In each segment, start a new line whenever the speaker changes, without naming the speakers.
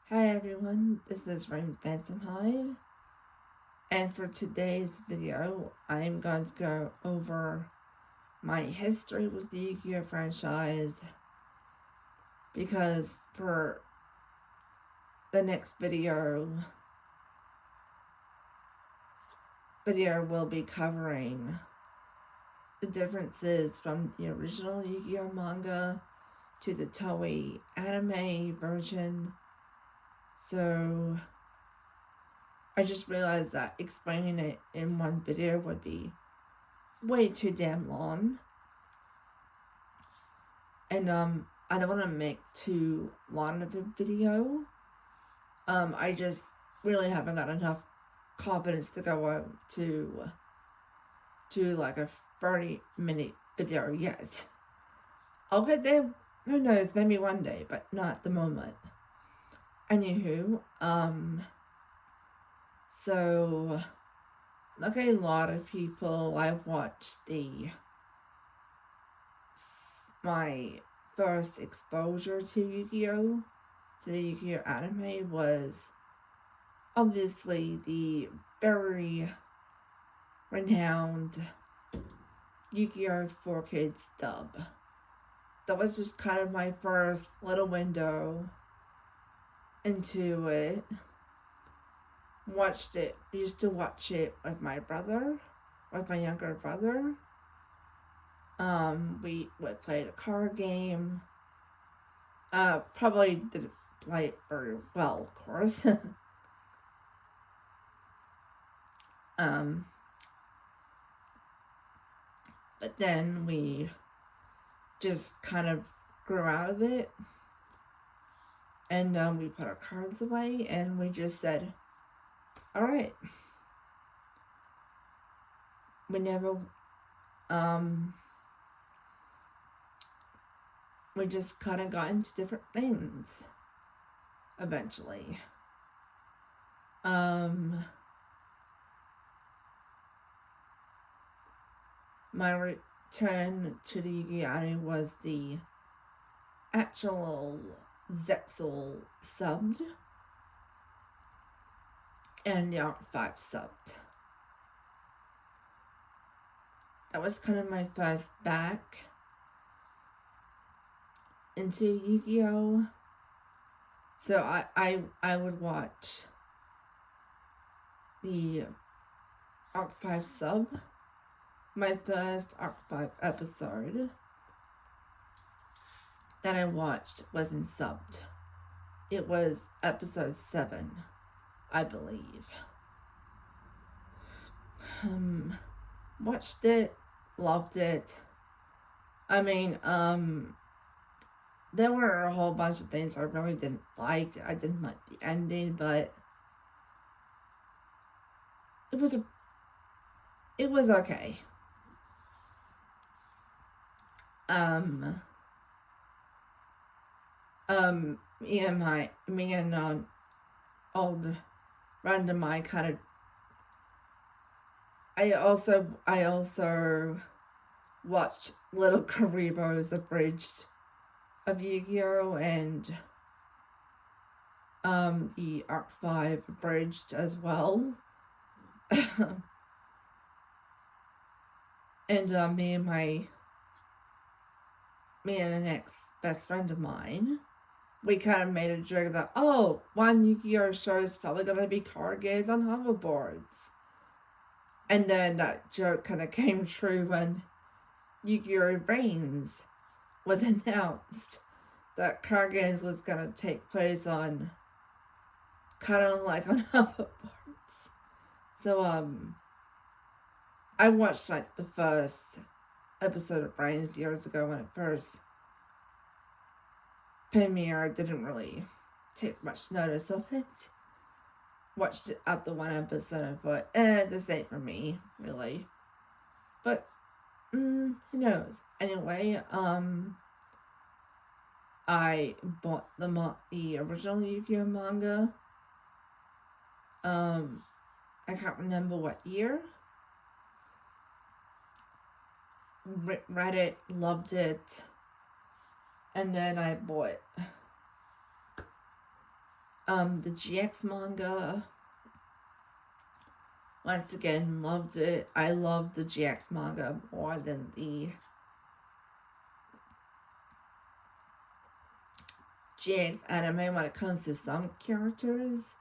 Hi everyone, this is Rain Phantom Hive, and for today's video, I'm going to go over my history with the Yu-Gi-Oh franchise, because for the next video will be covering the differences from the original Yu-Gi-Oh manga to the Toei anime version. So I just realized that explaining it in one video would be way too damn long. And I don't want to make too long of a video. I just really haven't got enough confidence to go out to do like a 30-minute video yet. I'll get there, who knows, maybe one day, but not at the moment. Anywho, so like a lot of people, I've watched my first exposure to Yu-Gi-Oh! To the Yu-Gi-Oh! Anime was obviously the very renowned Yu-Gi-Oh! 4Kids dub. That was just kind of my first little window into it. Used to watch it with my younger brother. We would play the card game. Probably didn't play it very well, of course. But then we just kind of grew out of it, and we put our cards away, and we just said, all right. We never, we just kind of got into different things eventually. My return to the Yu-Gi-Oh! Anime was the actual Zexal subbed and the Arc 5 subbed. That was kind of my first back into Yu-Gi-Oh! So I would watch the Arc 5 sub. My first Arc 5 episode that I watched wasn't subbed. It was episode 7, I believe. Watched it, loved it. I mean, there were a whole bunch of things I really didn't like. I didn't like the ending, but it was okay. Me and an old random I kind of. I also watched Little Karibo's abridged of Yu-Gi-Oh! And the Arc 5 abridged as well. And me and an ex-best friend of mine, we kind of made a joke about, oh, one Yu-Gi-Oh! Show is probably going to be card games on hoverboards. And then that joke kind of came true when Yu-Gi-Oh! Reigns was announced that card games was going to take place on, kind of like on hoverboards. So, I watched like the first episode of Reigns years ago when it first premiered. Didn't really take much notice of it. Watched it at the one episode and thought, this ain't for me, really. But, who knows? Anyway, I bought the original Yu-Gi-Oh! Manga. I can't remember what year. Read it, loved it, and then I bought The GX manga, once again, loved it. I love the GX manga more than the GX anime when it comes to some characters.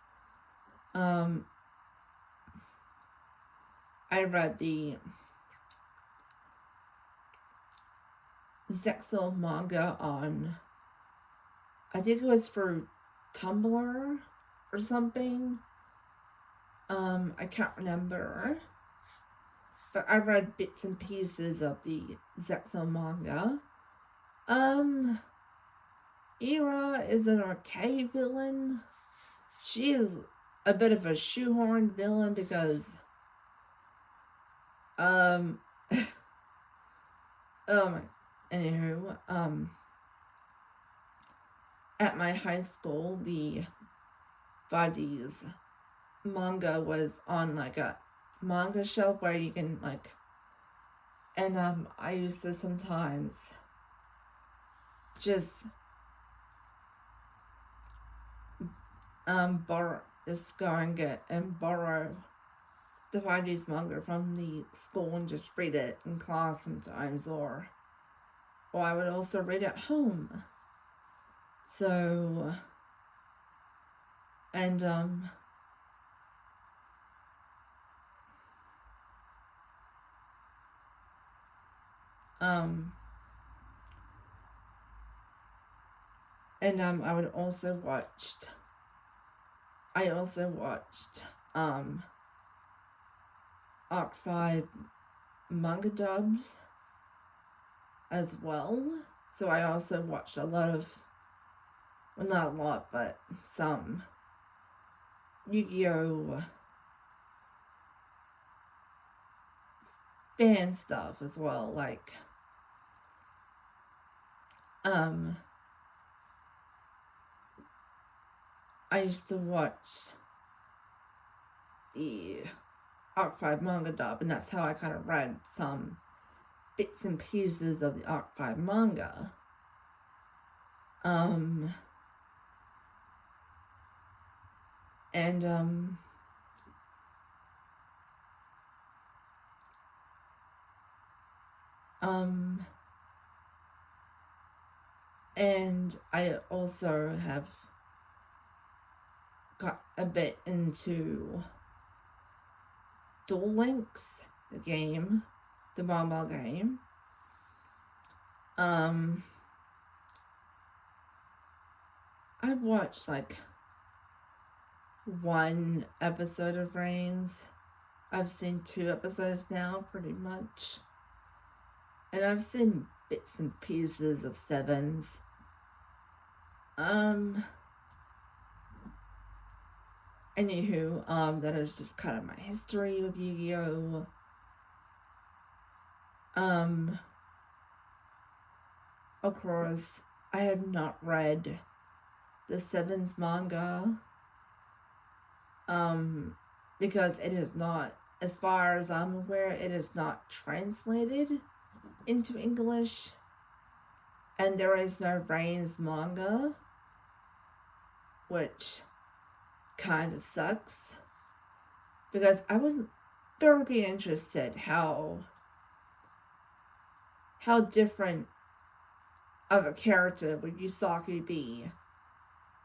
I read the Zexal manga on, I think it was for Tumblr or something. I can't remember. But I read bits and pieces of the Zexal manga. Ira is an arcade villain. She is a bit of a shoehorned villain because anywho, at my high school, the Buddies manga was on like a manga shelf where you can like, and I used to sometimes just just go and get and borrow the Buddies manga from the school and just read it in class sometimes, or I would also read at home. So, and I would also watched Arc 5 manga dubs as well. So I also watched a lot of, well, not a lot, but some Yu-Gi-Oh! Fan stuff as well. Like, I used to watch the Arc 5 manga dub, and that's how I kind of read some bits and pieces of the Arc 5 manga. And I also have got a bit into Duel Links, the game, the mobile game. I've watched like one episode of Reigns. I've seen 2 episodes now, pretty much. And I've seen bits and pieces of Sevens. Anywho, that is just kind of my history with Yu-Gi-Oh! Of course, I have not read the Sevens manga, because it is not, as far as I'm aware, it is not translated into English, and there is no Reigns manga, which kind of sucks, because I would very be interested how different of a character would Yusaki be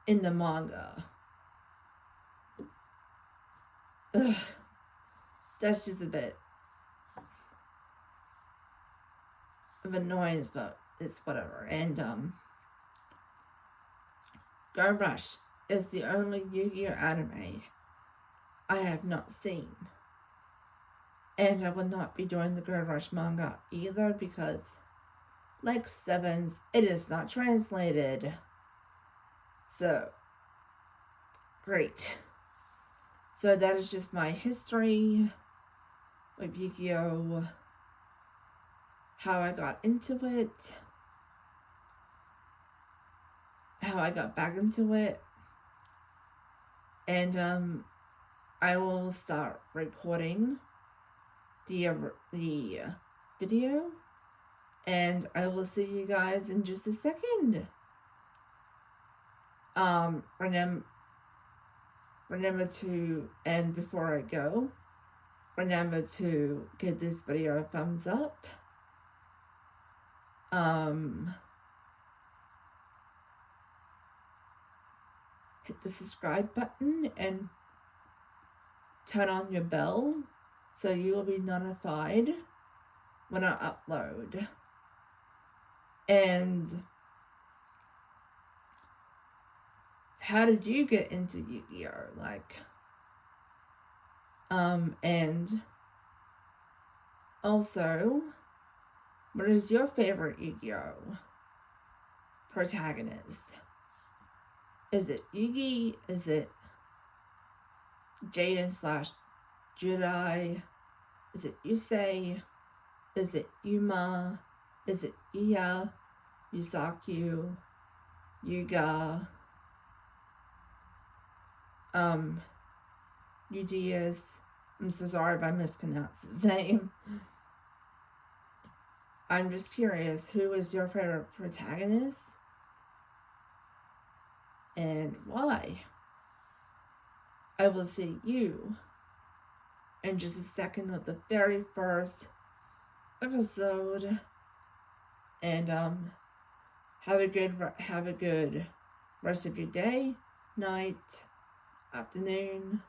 in the manga. Ugh, that's just a bit of annoyance, but it's whatever. And Guybrush is the only Yu-Gi-Oh! Anime I have not seen. And I will not be doing the Guybrush manga either because, like Sevens, it is not translated. So, great. So that is just my history with Yu-Gi-Oh! How I got into it, how I got back into it, and I will start recording the video, and I will see you guys in just a second. remember to, and before I go, remember to give this video a thumbs up. Hit the subscribe button and turn on your bell so you will be notified when I upload. And how did you get into Yu-Gi-Oh? And also, what is your favorite Yu-Gi-Oh protagonist? Is it Yugi? Is it Jaden / Jedi? Is it Yusei? Is it Yuma? Is it Iya? Yusaku? Yuga? Udius? I'm so sorry if I mispronounced his name. I'm just curious, who is your favorite protagonist? And why? I will see you in just a second with the very first episode. And have a good rest of your day, night, afternoon,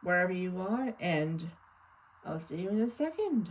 wherever you are, and I'll see you in a second.